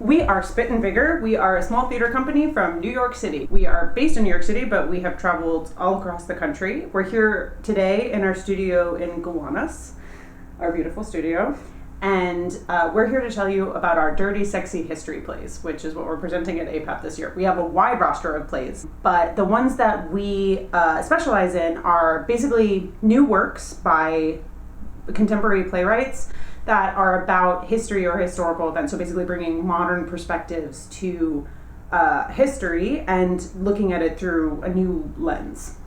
We are Spit and Vigor. We are a small theater company from New York City. We are based in New York City, but we have traveled all across the country. We're here today in our studio in Gowanus, our beautiful studio. And we're here to tell you about our Dirty, Sexy History plays, which is what we're presenting at APAP this year. We have a wide roster of plays, but the ones that we specialize in are basically new works by contemporary playwrights that are about history or historical events. So basically bringing modern perspectives to history and looking at it through a new lens.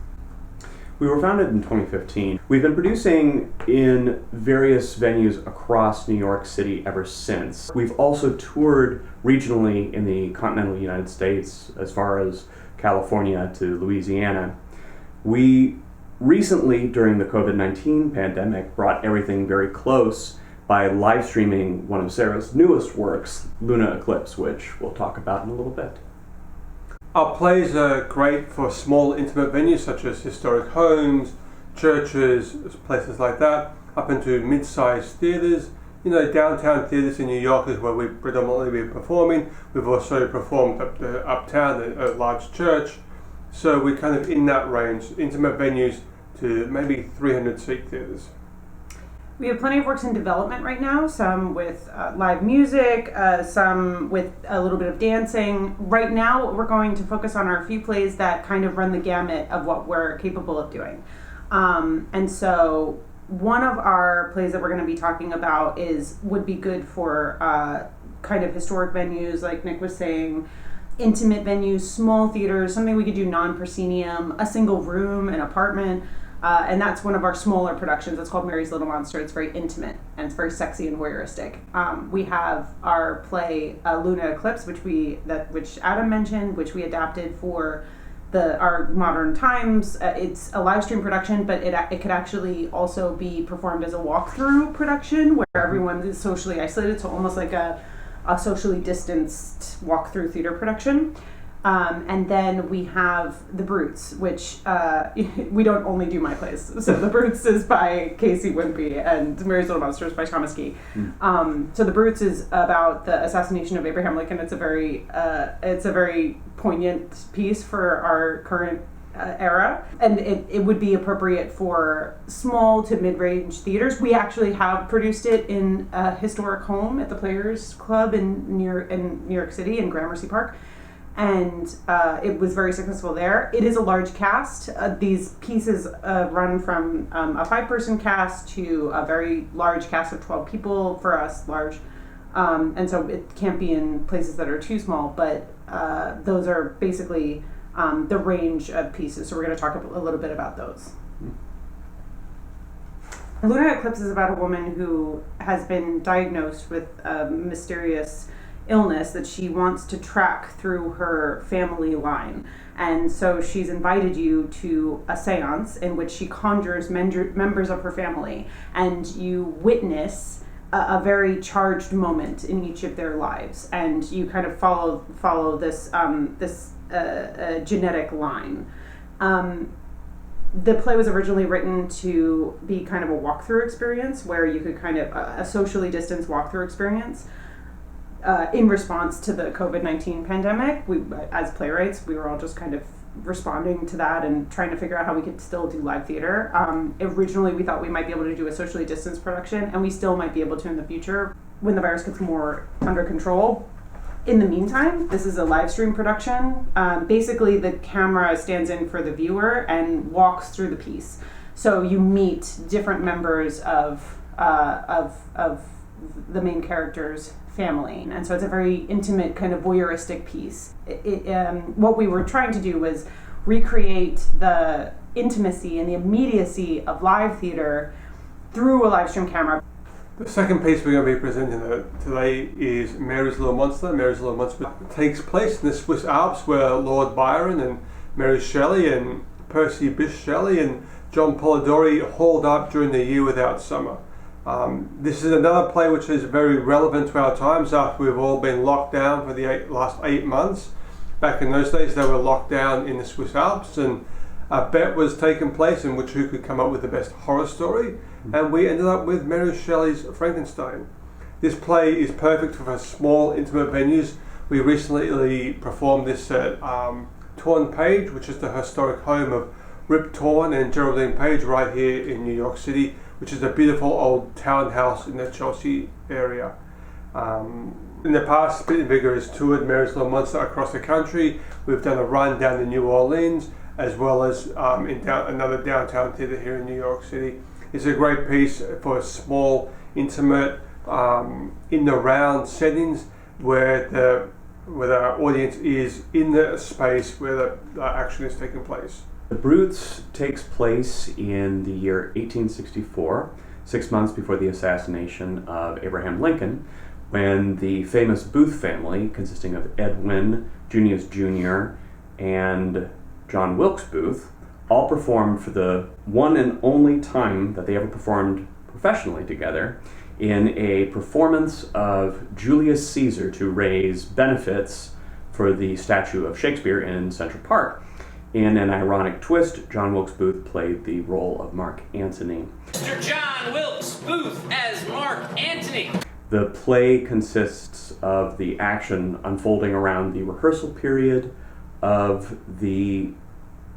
We were founded in 2015. We've been producing in various venues across New York City ever since. We've also toured regionally in the continental United States as far as California to Louisiana. We recently, during the COVID-19 pandemic, brought everything very close by live streaming one of Sarah's newest works, Lunar Eclipses, which we'll talk about in a little bit. Our plays are great for small, intimate venues such as historic homes, churches, places like that, up into mid-sized theatres. You know, downtown theatres in New York is where we predominantly be performing. We've also performed uptown at a large church. So we're kind of in that range, intimate venues to maybe 300-seat theatres. We have plenty of works in development right now, some with live music, some with a little bit of dancing. Right now, we're going to focus on our few plays that kind of run the gamut of what we're capable of doing. And so one of our plays that we're going to be talking about would be good for kind of historic venues, like Nick was saying, intimate venues, small theaters, something we could do non-proscenium, a single room, an apartment. And that's one of our smaller productions. It's called Mary's Little Monster. It's very intimate and it's very sexy and voyeuristic. We have our play Lunar Eclipses, which Adam mentioned, which we adapted for our modern times. It's a live stream production, but it could actually also be performed as a walkthrough production where everyone is socially isolated, so almost like a socially distanced walkthrough theater production. And then we have The Brutes, which we don't only do my plays. So The Brutes is by Casey Wimpy and Mary's Little Monster is by Thomas Key. So The Brutes is about the assassination of Abraham Lincoln. It's a very poignant piece for our current era, and it would be appropriate for small to mid-range theaters. We actually have produced it in a historic home at the Players Club in New York City in Gramercy Park. And it was very successful there. It is a large cast. These pieces run from a 5-person cast to a very large cast of 12 people, for us, large. And so it can't be in places that are too small, but those are basically the range of pieces. So we're going to talk a little bit about those. Lunar Eclipses is about a woman who has been diagnosed with a mysterious illness that she wants to track through her family line. And so she's invited you to a seance in which she conjures members of her family, and you witness a very charged moment in each of their lives, and you kind of follow this genetic line. The play was originally written to be kind of a walkthrough experience where you could kind of a socially distanced walkthrough experience. In response to the COVID-19 pandemic, as playwrights, we were all just kind of responding to that and trying to figure out how we could still do live theater. Originally, we thought we might be able to do a socially distanced production, and we still might be able to in the future when the virus gets more under control. In the meantime, this is a live stream production. Basically, the camera stands in for the viewer and walks through the piece. So you meet different members of the main character's family, and so it's a very intimate kind of voyeuristic piece. What we were trying to do was recreate the intimacy and the immediacy of live theater through a live stream camera. The second piece we're going to be presenting today is Mary's Little Monster. Mary's Little Monster takes place in the Swiss Alps, where Lord Byron and Mary Shelley and Percy Bysshe Shelley and John Polidori hauled up during the year without summer. This is another play which is very relevant to our times after we've all been locked down for the last 8 months. Back in those days, they were locked down in the Swiss Alps, and a bet was taking place in which who could come up with the best horror story, and we ended up with Mary Shelley's Frankenstein. This play is perfect for small, intimate venues. We recently performed this at Torn Page, which is the historic home of Rip Torn and Geraldine Page right here in New York City, which is a beautiful old townhouse in the Chelsea area. In the past, Spit and Vigor has toured Mary's Little Monster across the country. We've done a run down to New Orleans, as well as another downtown theatre here in New York City. It's a great piece for small, intimate, in the round settings where the audience is in the space where the action is taking place. The Brutes takes place in the year 1864, 6 months before the assassination of Abraham Lincoln, when the famous Booth family, consisting of Edwin, Junius Jr., and John Wilkes Booth, all performed for the one and only time that they ever performed professionally together in a performance of Julius Caesar to raise benefits for the statue of Shakespeare in Central Park. In an ironic twist, John Wilkes Booth played the role of Mark Antony. Mr. John Wilkes Booth as Mark Antony. The play consists of the action unfolding around the rehearsal period of the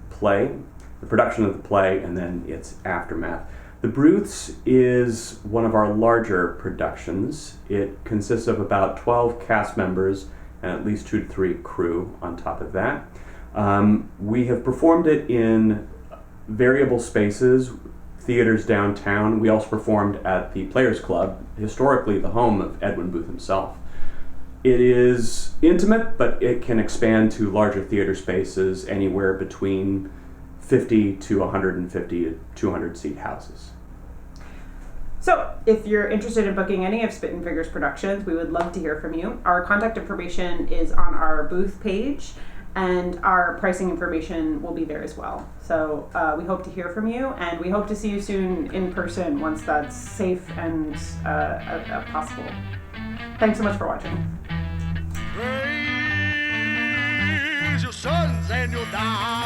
play, the production of the play, and then its aftermath. The Brutes is one of our larger productions. It consists of about 12 cast members and at least 2 to 3 crew on top of that. We have performed it in variable spaces, theaters downtown. We also performed at the Players Club, historically the home of Edwin Booth himself. It is intimate, but it can expand to larger theater spaces, anywhere between 50 to 150 to 200 seat houses. So, if you're interested in booking any of Spit and Vigor's productions, we would love to hear from you. Our contact information is on our booth page, and our pricing information will be there as well. So we hope to hear from you, and we hope to see you soon in person once that's safe and possible. Thanks so much for watching. Raise your sons and your daughters.